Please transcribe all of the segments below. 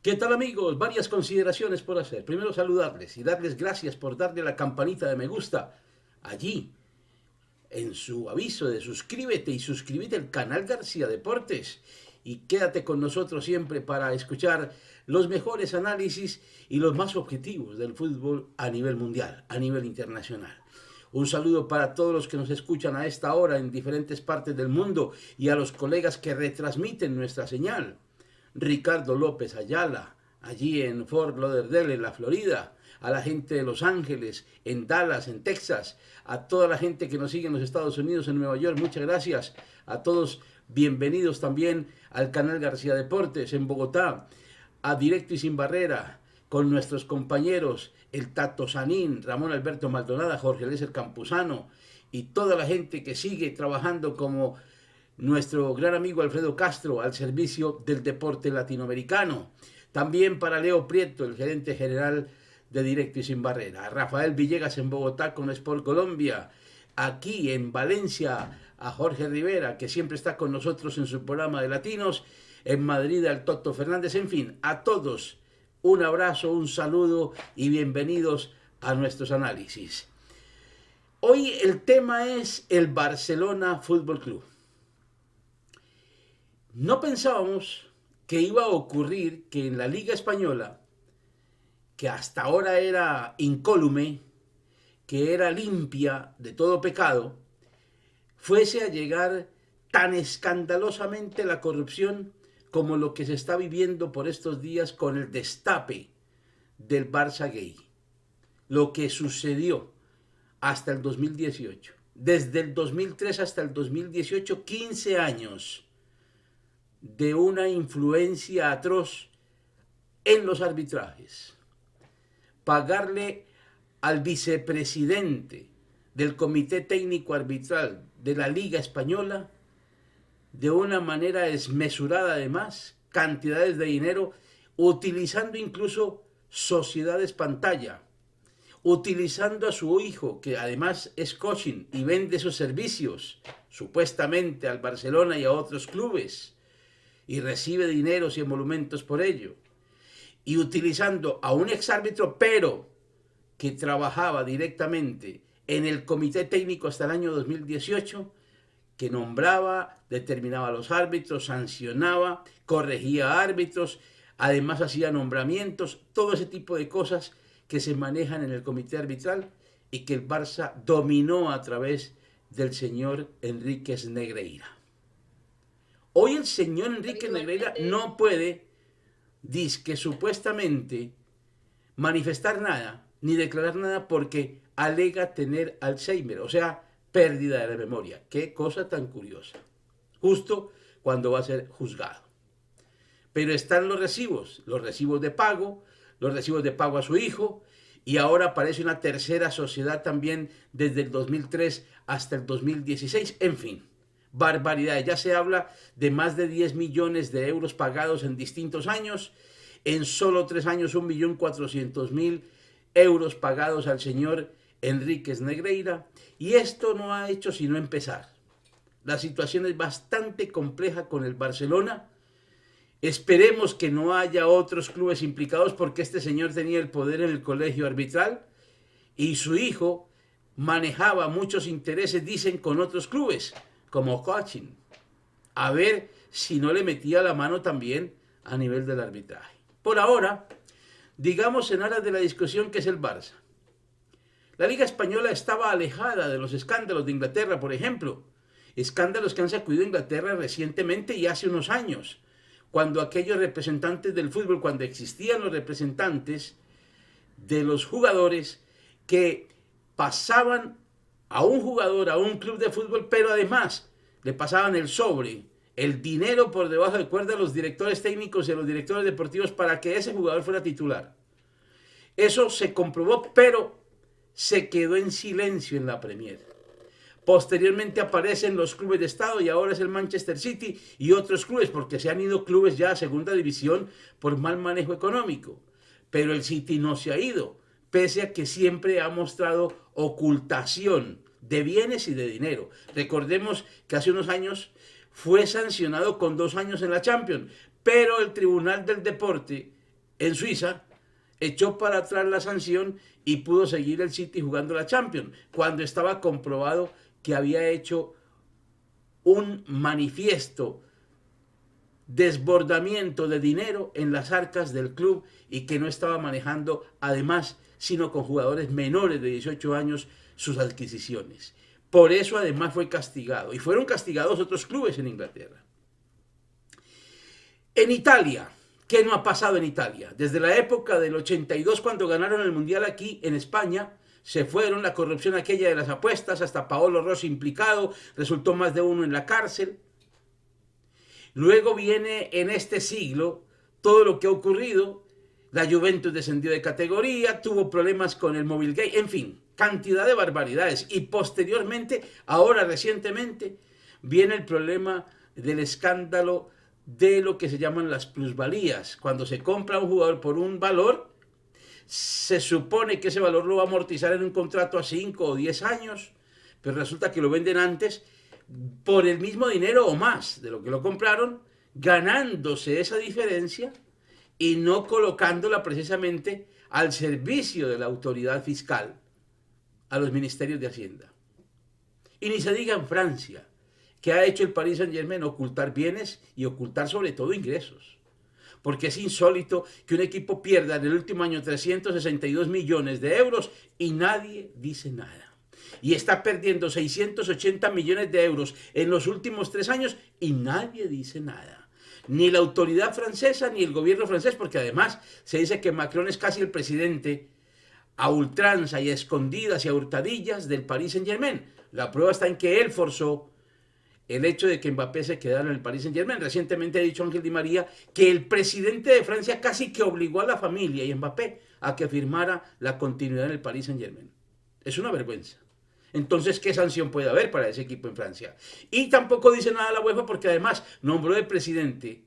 ¿Qué tal amigos? Varias consideraciones por hacer. Primero saludarles y darles gracias por darle la campanita de me gusta allí en su aviso de suscríbete y suscríbete al canal García Deportes y quédate con nosotros siempre para escuchar los mejores análisis y los más objetivos del fútbol a nivel mundial, a nivel internacional. Un saludo para todos los que nos escuchan a esta hora en diferentes partes del mundo y a los colegas que retransmiten nuestra señal. Ricardo López Ayala, allí en Fort Lauderdale, en la Florida, a la gente de Los Ángeles, en Dallas, en Texas, a toda la gente que nos sigue en los Estados Unidos, en Nueva York, muchas gracias. A todos, bienvenidos también al canal García Deportes en Bogotá, a Directo y Sin Barrera, con nuestros compañeros, el Tato Sanín, Ramón Alberto Maldonada, Jorge Lécer Campuzano, y toda la gente que sigue trabajando como nuestro gran amigo Alfredo Castro al servicio del deporte latinoamericano. También para Leo Prieto, el gerente general de Directo y Sin Barrera. A Rafael Villegas en Bogotá con Sport Colombia. Aquí en Valencia a Jorge Rivera, que siempre está con nosotros en su programa de Latinos. En Madrid al Toto Fernández. En fin, a todos un abrazo, un saludo y bienvenidos a nuestros análisis. Hoy el tema es el Barcelona Fútbol Club. No pensábamos que iba a ocurrir que en la Liga Española, que hasta ahora era incólume, que era limpia de todo pecado, fuese a llegar tan escandalosamente la corrupción como lo que se está viviendo por estos días con el destape del Barça Gay. Lo que sucedió hasta el 2018. Desde el 2003 hasta el 2018, 15 años de una influencia atroz en los arbitrajes. Pagarle al vicepresidente del Comité Técnico Arbitral de la Liga Española de una manera desmesurada, además, cantidades de dinero, utilizando incluso sociedades pantalla, utilizando a su hijo, que además es coaching y vende esos servicios, supuestamente al Barcelona y a otros clubes, y recibe dineros y emolumentos por ello, y utilizando a un exárbitro, pero que trabajaba directamente en el comité técnico hasta el año 2018, que nombraba, determinaba a los árbitros, sancionaba, corregía árbitros, además hacía nombramientos, todo ese tipo de cosas que se manejan en el comité arbitral y que el Barça dominó a través del señor Enríquez Negreira. Hoy el señor Enríquez Negreira no puede, dizque supuestamente, manifestar nada, ni declarar nada porque alega tener Alzheimer, o sea, pérdida de la memoria. Qué cosa tan curiosa. Justo cuando va a ser juzgado. Pero están los recibos de pago, los recibos de pago a su hijo, y ahora aparece una tercera sociedad también desde el 2003 hasta el 2016, en fin. Barbaridad, ya se habla de más de 10 millones de euros pagados en distintos años, en solo 3 años 1.400.000 euros pagados al señor Enríquez Negreira, y esto no ha hecho sino empezar. La situación es bastante compleja con el Barcelona. Esperemos que no haya otros clubes implicados porque este señor tenía el poder en el colegio arbitral y su hijo manejaba muchos intereses, dicen, con otros clubes como coaching, a ver si no le metía la mano también a nivel del arbitraje. Por ahora, digamos en aras de la discusión que es el Barça. La Liga Española estaba alejada de los escándalos de Inglaterra, por ejemplo, escándalos que han sacudido a Inglaterra recientemente y hace unos años, cuando aquellos representantes del fútbol, cuando existían los representantes de los jugadores que pasaban a un jugador, a un club de fútbol, pero además le pasaban el sobre, el dinero por debajo de cuerda a los directores técnicos y a los directores deportivos para que ese jugador fuera titular. Eso se comprobó, pero se quedó en silencio en la Premier. Posteriormente aparecen los clubes de Estado y ahora es el Manchester City y otros clubes, porque se han ido clubes ya a segunda división por mal manejo económico. Pero el City no se ha ido, pese a que siempre ha mostrado ocultación de bienes y de dinero. Recordemos que hace unos años fue sancionado con 2 años en la Champions, pero el Tribunal del Deporte en Suiza, echó para atrás la sanción y pudo seguir el City jugando la Champions, cuando estaba comprobado que había hecho un manifiesto desbordamiento de dinero en las arcas del club y que no estaba manejando además, sino con jugadores menores de 18 años, sus adquisiciones. Por eso además fue castigado y fueron castigados otros clubes en Inglaterra. En Italia, ¿qué no ha pasado en Italia? Desde la época del 82, cuando ganaron el Mundial aquí en España, se fueron, la corrupción aquella de las apuestas, hasta Paolo Rossi implicado, resultó más de uno en la cárcel. Luego viene en este siglo todo lo que ha ocurrido. La Juventus descendió de categoría, tuvo problemas con el Mobilgate, en fin, cantidad de barbaridades. Y posteriormente, ahora recientemente, viene el problema del escándalo de lo que se llaman las plusvalías. Cuando se compra un jugador por un valor, se supone que ese valor lo va a amortizar en un contrato a 5 o 10 años, pero resulta que lo venden antes por el mismo dinero o más de lo que lo compraron, ganándose esa diferencia y no colocándola precisamente al servicio de la autoridad fiscal, a los ministerios de Hacienda. Y ni se diga en Francia, que ha hecho el Paris Saint-Germain ocultar bienes y ocultar sobre todo ingresos. Porque es insólito que un equipo pierda en el último año 362 millones de euros y nadie dice nada. Y está perdiendo 680 millones de euros en los últimos 3 años y nadie dice nada. Ni la autoridad francesa ni el gobierno francés, porque además se dice que Macron es casi el presidente a ultranza y a escondidas y a hurtadillas del Paris Saint-Germain. La prueba está en que él forzó el hecho de que Mbappé se quedara en el Paris Saint-Germain. Recientemente ha dicho Ángel Di María que el presidente de Francia casi que obligó a la familia y a Mbappé a que firmara la continuidad en el Paris Saint-Germain. Es una vergüenza. Entonces, ¿qué sanción puede haber para ese equipo en Francia? Y tampoco dice nada la UEFA porque además nombró de presidente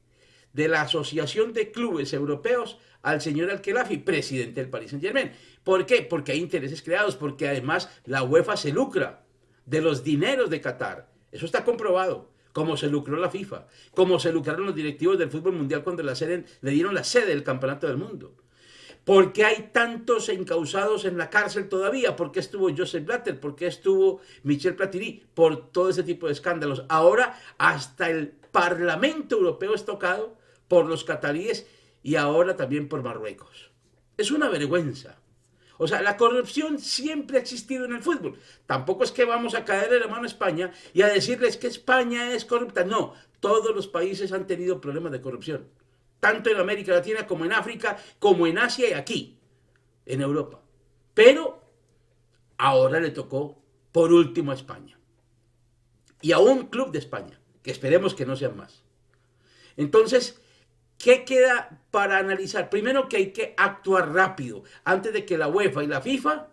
de la Asociación de Clubes Europeos al señor Al-Khelafi, presidente del Paris Saint-Germain. ¿Por qué? Porque hay intereses creados, porque además la UEFA se lucra de los dineros de Qatar. Eso está comprobado, como se lucró la FIFA, como se lucraron los directivos del fútbol mundial cuando le dieron la sede del campeonato del mundo. ¿Por qué hay tantos encausados en la cárcel todavía? ¿Por qué estuvo Joseph Blatter? ¿Por qué estuvo Michel Platini? Por todo ese tipo de escándalos. Ahora hasta el Parlamento Europeo es tocado por los cataríes y ahora también por Marruecos. Es una vergüenza. O sea, la corrupción siempre ha existido en el fútbol. Tampoco es que vamos a caerle la mano a España y a decirles que España es corrupta. No, todos los países han tenido problemas de corrupción. Tanto en América Latina como en África, como en Asia y aquí, en Europa. Pero ahora le tocó por último a España. Y a un club de España, que esperemos que no sean más. Entonces, ¿qué queda para analizar? Primero que hay que actuar rápido, antes de que la UEFA y la FIFA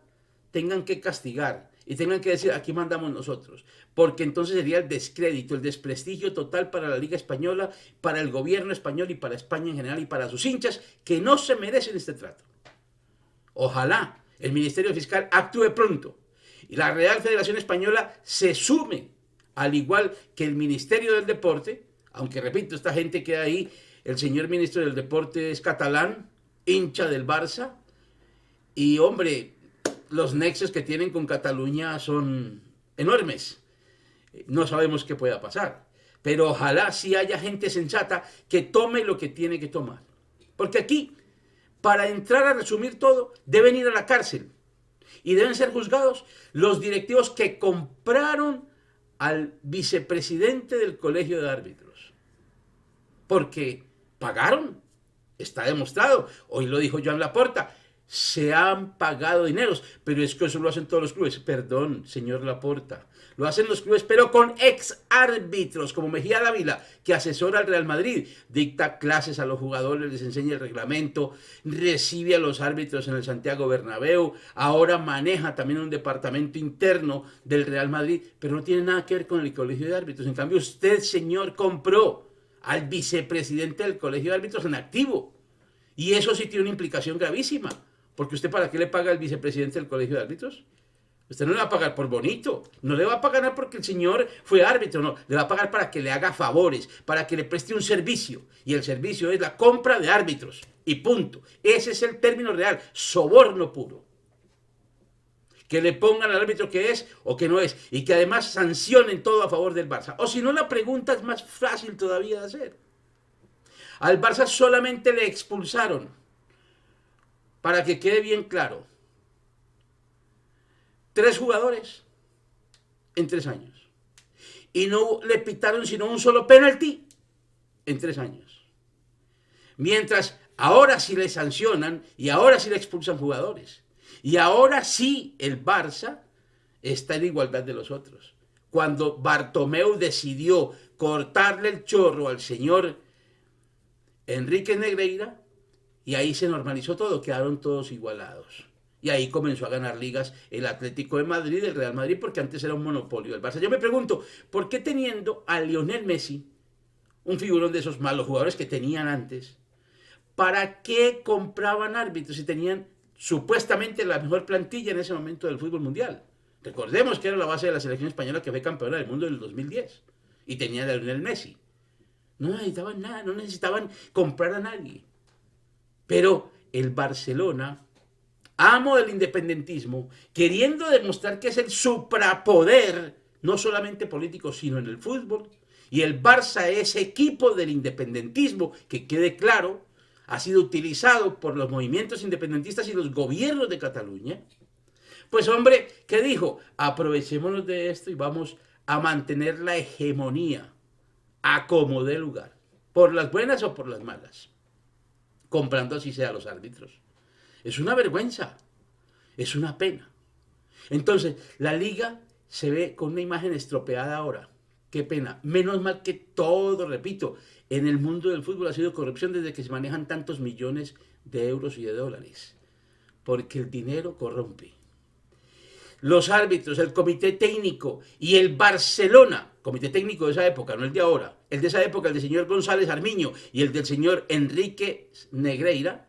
tengan que castigar y tengan que decir, aquí mandamos nosotros. Porque entonces sería el descrédito, el desprestigio total para la Liga Española, para el gobierno español y para España en general y para sus hinchas, que no se merecen este trato. Ojalá el Ministerio Fiscal actúe pronto y la Real Federación Española se sume, al igual que el Ministerio del Deporte, aunque repito, esta gente que hay ahí, el señor ministro del Deporte es catalán, hincha del Barça, y hombre, los nexos que tienen con Cataluña son enormes. No sabemos qué pueda pasar, pero ojalá sí haya gente sensata que tome lo que tiene que tomar. Porque aquí, para entrar a resumir todo, deben ir a la cárcel y deben ser juzgados los directivos que compraron al vicepresidente del Colegio de Árbitros. Porque pagaron, está demostrado. Hoy lo dijo Joan Laporta, se han pagado dineros, pero es que eso lo hacen todos los clubes. Perdón, señor Laporta, lo hacen los clubes, pero con ex árbitros, como Mejía Dávila, que asesora al Real Madrid, dicta clases a los jugadores, les enseña el reglamento, recibe a los árbitros en el Santiago Bernabéu, ahora maneja también un departamento interno del Real Madrid, pero no tiene nada que ver con el Colegio de Árbitros. En cambio, usted, señor, compró al vicepresidente del Colegio de Árbitros en activo, y eso sí tiene una implicación gravísima. Porque usted, ¿para qué le paga al vicepresidente del Colegio de Árbitros? Usted no le va a pagar por bonito, no le va a pagar porque el señor fue árbitro, no, le va a pagar para que le haga favores, para que le preste un servicio. Y el servicio es la compra de árbitros. Y punto. Ese es el término real, soborno puro. Que le pongan al árbitro que es o que no es. Y que además sancionen todo a favor del Barça. O si no, la pregunta es más fácil todavía de hacer. Al Barça solamente le expulsaron, para que quede bien claro, 3 jugadores en 3 años. Y no le pitaron sino un solo penalti en 3 años. Mientras ahora sí le sancionan y ahora sí le expulsan jugadores. Y ahora sí el Barça está en igualdad de los otros. Cuando Bartomeu decidió cortarle el chorro al señor Enrique Negreira, y ahí se normalizó todo, quedaron todos igualados. Y ahí comenzó a ganar ligas el Atlético de Madrid, el Real Madrid, porque antes era un monopolio del Barça. Yo me pregunto, ¿por qué teniendo a Lionel Messi, un figurón de esos malos jugadores que tenían antes, para qué compraban árbitros si tenían supuestamente la mejor plantilla en ese momento del fútbol mundial? Recordemos que era la base de la selección española que fue campeona del mundo en el 2010 y tenía a Lionel Messi. No necesitaban nada, no necesitaban comprar a nadie. Pero el Barcelona, amo del independentismo, queriendo demostrar que es el suprapoder, no solamente político, sino en el fútbol, y el Barça es equipo del independentismo, que quede claro, ha sido utilizado por los movimientos independentistas y los gobiernos de Cataluña. Pues hombre, ¿qué dijo? Aprovechémonos de esto y vamos a mantener la hegemonía a como dé lugar, por las buenas o por las malas, comprando así sea los árbitros. Es una vergüenza, es una pena. Entonces, la liga se ve con una imagen estropeada ahora. Qué pena. Menos mal que todo, repito, en el mundo del fútbol ha sido corrupción desde que se manejan tantos millones de euros y de dólares. Porque el dinero corrompe. Los árbitros, el comité técnico y el Barcelona, comité técnico de esa época, no el de ahora, el de esa época, el del señor González Armiño y el del señor Enrique Negreira,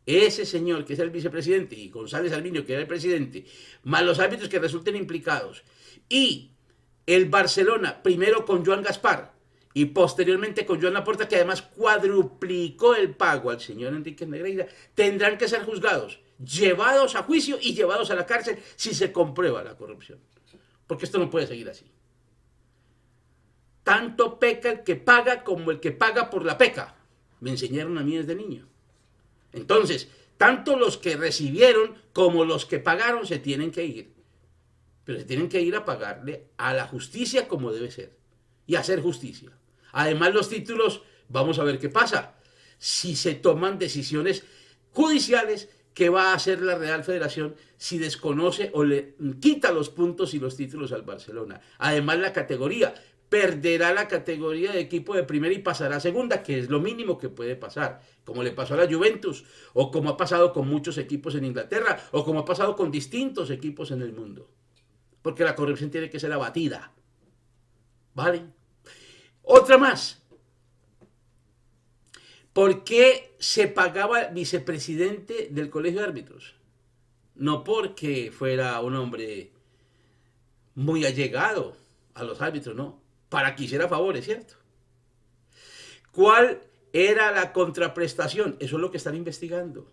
ese señor que es el vicepresidente y González Armiño que era el presidente, más los árbitros que resulten implicados, y el Barcelona, primero con Joan Gaspar y posteriormente con Joan Laporta, que además cuadruplicó el pago al señor Enrique Negreira, tendrán que ser juzgados, llevados a juicio y llevados a la cárcel si se comprueba la corrupción. Porque esto no puede seguir así. Tanto peca el que paga como el que paga por la peca. Me enseñaron a mí desde niño. Entonces, tanto los que recibieron como los que pagaron se tienen que ir. Pero se tienen que ir a pagarle a la justicia como debe ser. Y hacer justicia. Además, los títulos, vamos a ver qué pasa. Si se toman decisiones judiciales, ¿qué va a hacer la Real Federación si desconoce o le quita los puntos y los títulos al Barcelona? Además, la categoría. Perderá la categoría de equipo de primera y pasará a segunda, que es lo mínimo que puede pasar, como le pasó a la Juventus, o como ha pasado con muchos equipos en Inglaterra, o como ha pasado con distintos equipos en el mundo. Porque la corrupción tiene que ser abatida. ¿Vale? Otra más. ¿Por qué se pagaba vicepresidente del colegio de árbitros? No porque fuera un hombre muy allegado a los árbitros, no. Para que hiciera favores, ¿cierto? ¿Cuál era la contraprestación? Eso es lo que están investigando.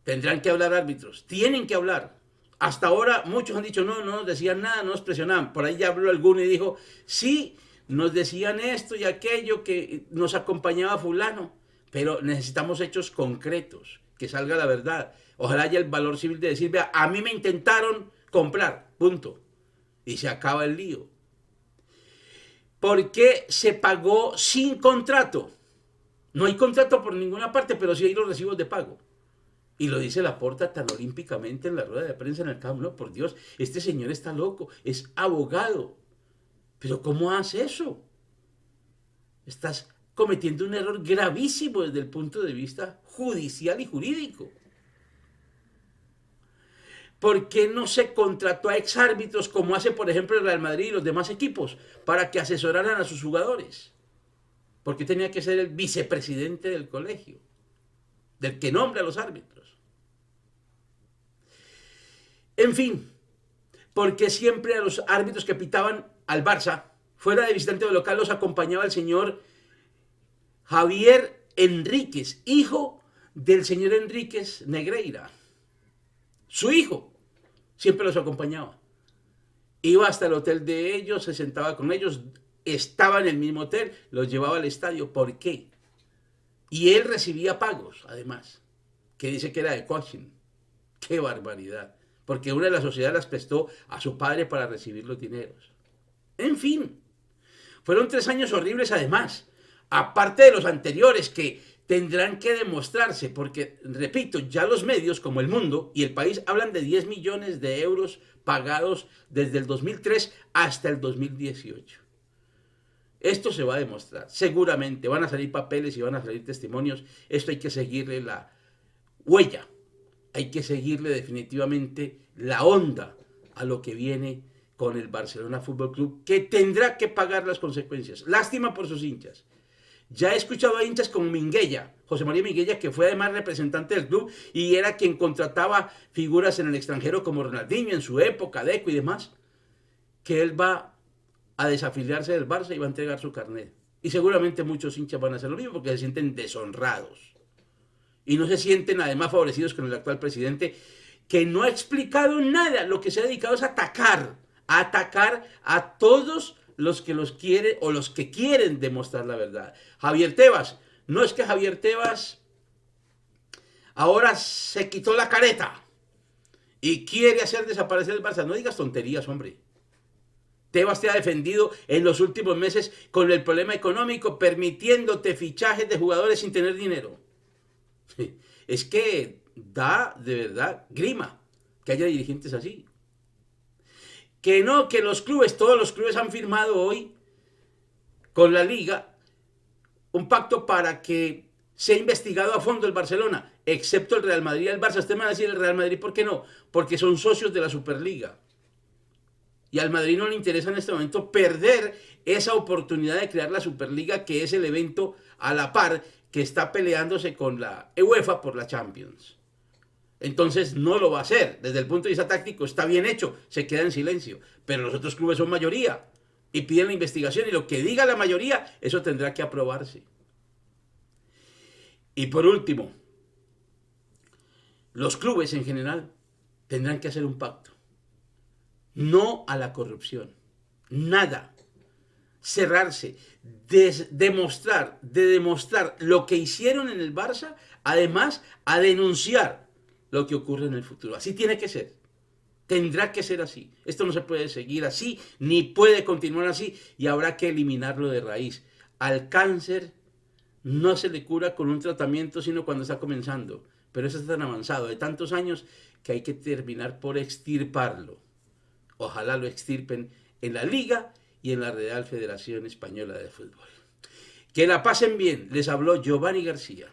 Tendrán que hablar árbitros. Tienen que hablar. Hasta ahora muchos han dicho, no nos decían nada, no nos presionaban. Por ahí ya habló alguno y dijo, sí, nos decían esto y aquello, que nos acompañaba fulano. Pero necesitamos hechos concretos, que salga la verdad. Ojalá haya el valor civil de decir, vea, a mí me intentaron comprar, punto. Y se acaba el lío. ¿Por qué se pagó sin contrato? No hay contrato por ninguna parte, pero sí hay los recibos de pago. Y lo dice Laporta tan olímpicamente en la rueda de prensa en el campo. No, por Dios, este señor está loco, es abogado. Pero ¿cómo hace eso? Estás cometiendo un error gravísimo desde el punto de vista judicial y jurídico. ¿Por qué no se contrató a exárbitros como hace, por ejemplo, el Real Madrid y los demás equipos para que asesoraran a sus jugadores? ¿Por qué tenía que ser el vicepresidente del colegio, del que nombra a los árbitros? En fin, porque siempre a los árbitros que pitaban al Barça, fuera de visitante o local, los acompañaba el señor Javier Enríquez, hijo del señor Enríquez Negreira. Su hijo siempre los acompañaba. Iba hasta el hotel de ellos, se sentaba con ellos, estaba en el mismo hotel, los llevaba al estadio. ¿Por qué? Y él recibía pagos, además, que dice que era de coaching. ¡Qué barbaridad! Porque una de las sociedades las prestó a su padre para recibir los dineros. En fin, fueron 3 años horribles además, aparte de los anteriores que tendrán que demostrarse, porque, repito, ya los medios como El Mundo y El País hablan de 10 millones de euros pagados desde el 2003 hasta el 2018. Esto se va a demostrar, seguramente van a salir papeles y van a salir testimonios, esto hay que seguirle la huella, hay que seguirle definitivamente la onda a lo que viene con el Barcelona Fútbol Club, que tendrá que pagar las consecuencias. Lástima por sus hinchas. Ya he escuchado a hinchas como Minguella, José María Minguella, que fue además representante del club y era quien contrataba figuras en el extranjero como Ronaldinho en su época, Deco y demás, que él va a desafiliarse del Barça y va a entregar su carnet. Y seguramente muchos hinchas van a hacer lo mismo porque se sienten deshonrados. Y no se sienten además favorecidos con el actual presidente, que no ha explicado nada. Lo que se ha dedicado es a atacar a todos los que los quieren o los que quieren demostrar la verdad. Javier Tebas, no es que Javier Tebas ahora se quitó la careta y quiere hacer desaparecer el Barça. No digas tonterías, hombre. Tebas te ha defendido en los últimos meses con el problema económico, permitiéndote fichajes de jugadores sin tener dinero. Es que da de verdad grima que haya dirigentes así. Que no, que los clubes, todos los clubes han firmado hoy con la Liga un pacto para que sea investigado a fondo el Barcelona, excepto el Real Madrid y el Barça. Usted me va a decir el Real Madrid, ¿por qué no? Porque son socios de la Superliga. Y al Madrid no le interesa en este momento perder esa oportunidad de crear la Superliga, que es el evento a la par que está peleándose con la UEFA por la Champions. Entonces no lo va a hacer. Desde el punto de vista táctico está bien hecho, se queda en silencio. Pero los otros clubes son mayoría y piden la investigación y lo que diga la mayoría, eso tendrá que aprobarse. Y por último, los clubes en general tendrán que hacer un pacto. No a la corrupción. Nada. Cerrarse. Demostrar lo que hicieron en el Barça, además a denunciar lo que ocurre en el futuro. Así tiene que ser. Tendrá que ser así. Esto no se puede seguir así, ni puede continuar así, y habrá que eliminarlo de raíz. Al cáncer no se le cura con un tratamiento, sino cuando está comenzando. Pero eso está tan avanzado, de tantos años, que hay que terminar por extirparlo. Ojalá lo extirpen en la Liga y en la Real Federación Española de Fútbol. Que la pasen bien. Les habló Giovanni García.